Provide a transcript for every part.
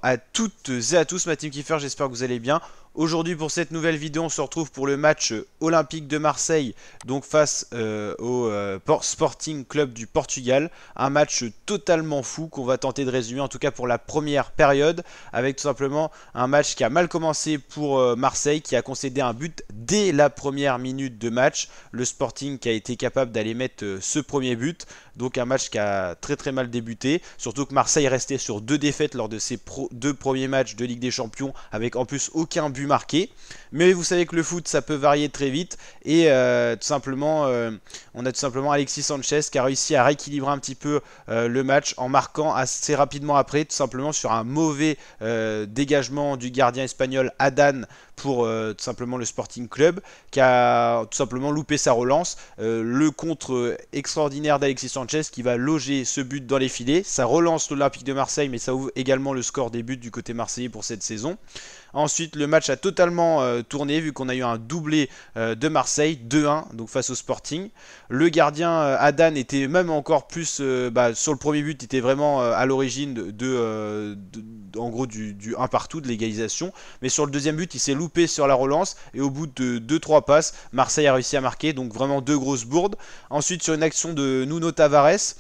à toutes et à tous, ma team Kiffer, j'espère que vous allez bien. Aujourd'hui pour cette nouvelle vidéo, on se retrouve pour le match olympique de Marseille, donc face au Sporting Club du Portugal. Un match totalement fou qu'on va tenter de résumer, en tout cas pour la première période, avec tout simplement un match qui a mal commencé pour Marseille, qui a concédé un but dès la première minute de match. Le Sporting qui a été capable d'aller mettre ce premier but, donc un match qui a très mal débuté, surtout que Marseille restait sur 2 défaites lors de ses 2 premiers matchs de Ligue des Champions, avec en plus aucun but marqué. Mais vous savez que le foot ça peut varier très vite, et tout simplement on a tout simplement Alexis Sanchez qui a réussi à rééquilibrer un petit peu le match en marquant assez rapidement après, tout simplement sur un mauvais dégagement du gardien espagnol Adan pour tout simplement le Sporting Club, qui a tout simplement loupé sa relance. Le contre extraordinaire d'Alexis Sanchez qui va loger ce but dans les filets. Ça relance l'Olympique de Marseille, mais ça ouvre également le score des buts du côté marseillais pour cette saison. Ensuite, le match a totalement tourné vu qu'on a eu un doublé de Marseille, 2-1, donc face au Sporting. Le gardien Adan était même encore plus, sur le premier but, était vraiment à l'origine en gros du 1 partout, de l'égalisation. Mais sur le deuxième but, il s'est loupé sur la relance, et au bout de 2-3 passes, Marseille a réussi à marquer, donc vraiment 2 grosses bourdes. Ensuite, sur une action de Nuno Tavares,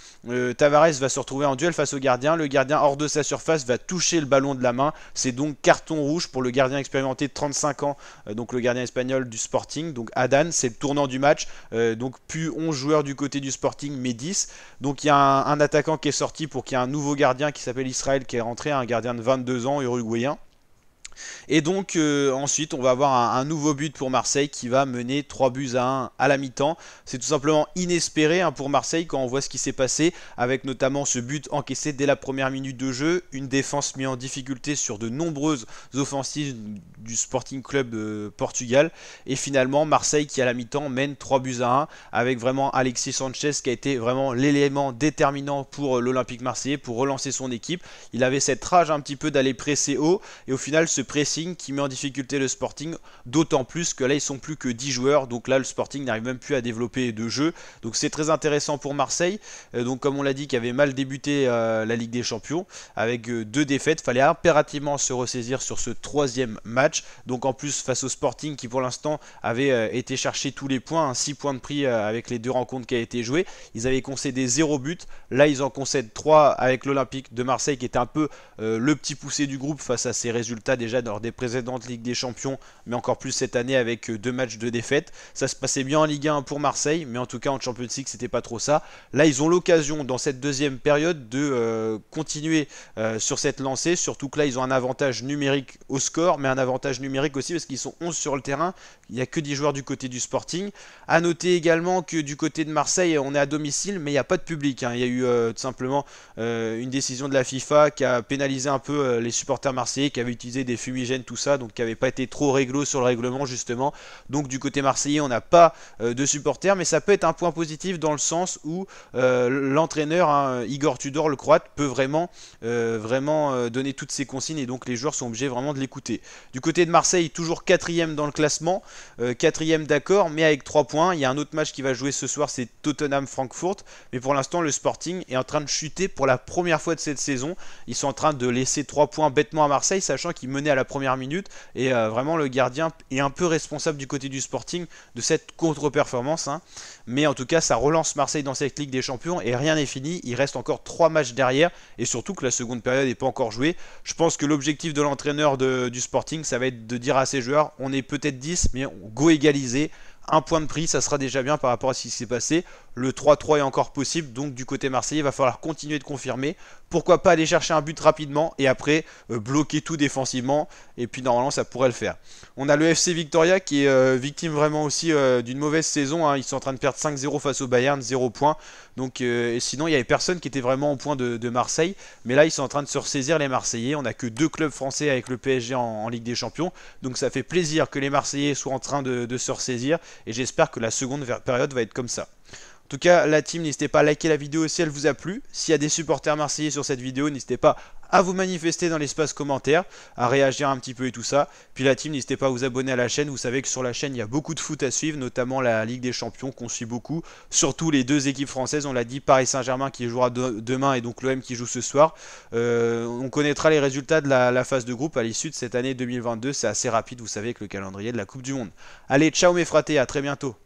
Tavares va se retrouver en duel face au gardien. Le gardien, hors de sa surface, va toucher le ballon de la main. C'est donc carton rouge pour le gardien expérimenté de 35 ans, donc le gardien espagnol du Sporting, donc Adan. C'est le tournant du match, donc plus 11 joueurs du côté du Sporting, mais 10. Donc il y a un attaquant qui est sorti pour qu'il y ait un nouveau gardien qui s'appelle Israël qui est rentré, un gardien de 22 ans, uruguayen. Et donc ensuite on va avoir un nouveau but pour Marseille qui va mener 3-1 à la mi-temps. C'est tout simplement inespéré pour Marseille quand on voit ce qui s'est passé, avec notamment ce but encaissé dès la première minute de jeu, une défense mise en difficulté sur de nombreuses offensives du Sporting Club Portugal, et finalement Marseille qui à la mi-temps mène 3-1 avec vraiment Alexis Sanchez qui a été vraiment l'élément déterminant pour l'Olympique marseillais pour relancer son équipe. Il avait cette rage un petit peu d'aller presser haut, et au final ce pressing qui met en difficulté le Sporting, d'autant plus que là ils sont plus que 10 joueurs, donc là le Sporting n'arrive même plus à développer de jeu, donc c'est très intéressant pour Marseille, donc comme on l'a dit qui avait mal débuté la Ligue des Champions avec 2 défaites, fallait impérativement se ressaisir sur ce 3e match, donc en plus face au Sporting qui pour l'instant avait été chercher tous les points, 6 points de prix avec les 2 rencontres qui a été jouées. Ils avaient concédé 0 but, là ils en concèdent 3 avec l'Olympique de Marseille qui était un peu le petit poussé du groupe face à ses résultats déjà lors des précédentes Ligues des Champions, mais encore plus cette année avec 2 matchs de défaite. Ça se passait bien en Ligue 1 pour Marseille, mais en tout cas en Champions League c'était pas trop ça. Là ils ont l'occasion dans cette 2e période de continuer sur cette lancée, surtout que là ils ont un avantage numérique au score, mais un avantage numérique aussi parce qu'ils sont 11 sur le terrain, il n'y a que 10 joueurs du côté du Sporting. A noter également que du côté de Marseille on est à domicile, mais il n'y a pas de public, il y a eu tout simplement une décision de la FIFA qui a pénalisé un peu les supporters marseillais qui avaient utilisé des fumigènes, tout ça, donc qui n'avait pas été trop réglo sur le règlement justement. Donc du côté marseillais on n'a pas de supporters, mais ça peut être un point positif dans le sens où l'entraîneur Igor Tudor, le croate, peut vraiment donner toutes ses consignes, et donc les joueurs sont obligés vraiment de l'écouter. Du côté de Marseille, toujours 4e dans le classement, 4e d'accord, mais avec 3 points. Il y a un autre match qui va jouer ce soir, c'est Tottenham-Francfort, mais pour l'instant le Sporting est en train de chuter pour la première fois de cette saison. Ils sont en train de laisser 3 points bêtement à Marseille, sachant qu'ils menaient à la première minute, et vraiment le gardien est un peu responsable du côté du Sporting de cette contre-performance, mais en tout cas ça relance Marseille dans cette Ligue des Champions, et rien n'est fini, il reste encore 3 matchs derrière, et surtout que la seconde période n'est pas encore jouée. Je pense que l'objectif de l'entraîneur du Sporting ça va être de dire à ses joueurs, on est peut-être 10 mais go égaliser, un point de prix, ça sera déjà bien par rapport à ce qui s'est passé. Le 3-3 est encore possible, donc du côté marseillais, il va falloir continuer de confirmer. Pourquoi pas aller chercher un but rapidement et après bloquer tout défensivement, et puis normalement ça pourrait le faire. On a le FC Victoria qui est victime vraiment aussi d'une mauvaise saison, Ils sont en train de perdre 5-0 face au Bayern, 0 points. Donc sinon il n'y avait personne qui était vraiment au point de Marseille, mais là ils sont en train de se ressaisir les Marseillais. On n'a que 2 clubs français avec le PSG en Ligue des Champions, donc ça fait plaisir que les Marseillais soient en train de se ressaisir, et j'espère que la seconde période va être comme ça. En tout cas, la team, n'hésitez pas à liker la vidéo si elle vous a plu. S'il y a des supporters marseillais sur cette vidéo, n'hésitez pas à vous manifester dans l'espace commentaire, à réagir un petit peu et tout ça. Puis la team, n'hésitez pas à vous abonner à la chaîne. Vous savez que sur la chaîne, il y a beaucoup de foot à suivre, notamment la Ligue des Champions qu'on suit beaucoup. Surtout les deux équipes françaises, on l'a dit, Paris Saint-Germain qui jouera demain et donc l'OM qui joue ce soir. On connaîtra les résultats de la phase de groupe à l'issue de cette année 2022. C'est assez rapide, vous savez, avec le calendrier de la Coupe du Monde. Allez, ciao mes fratés, à très bientôt.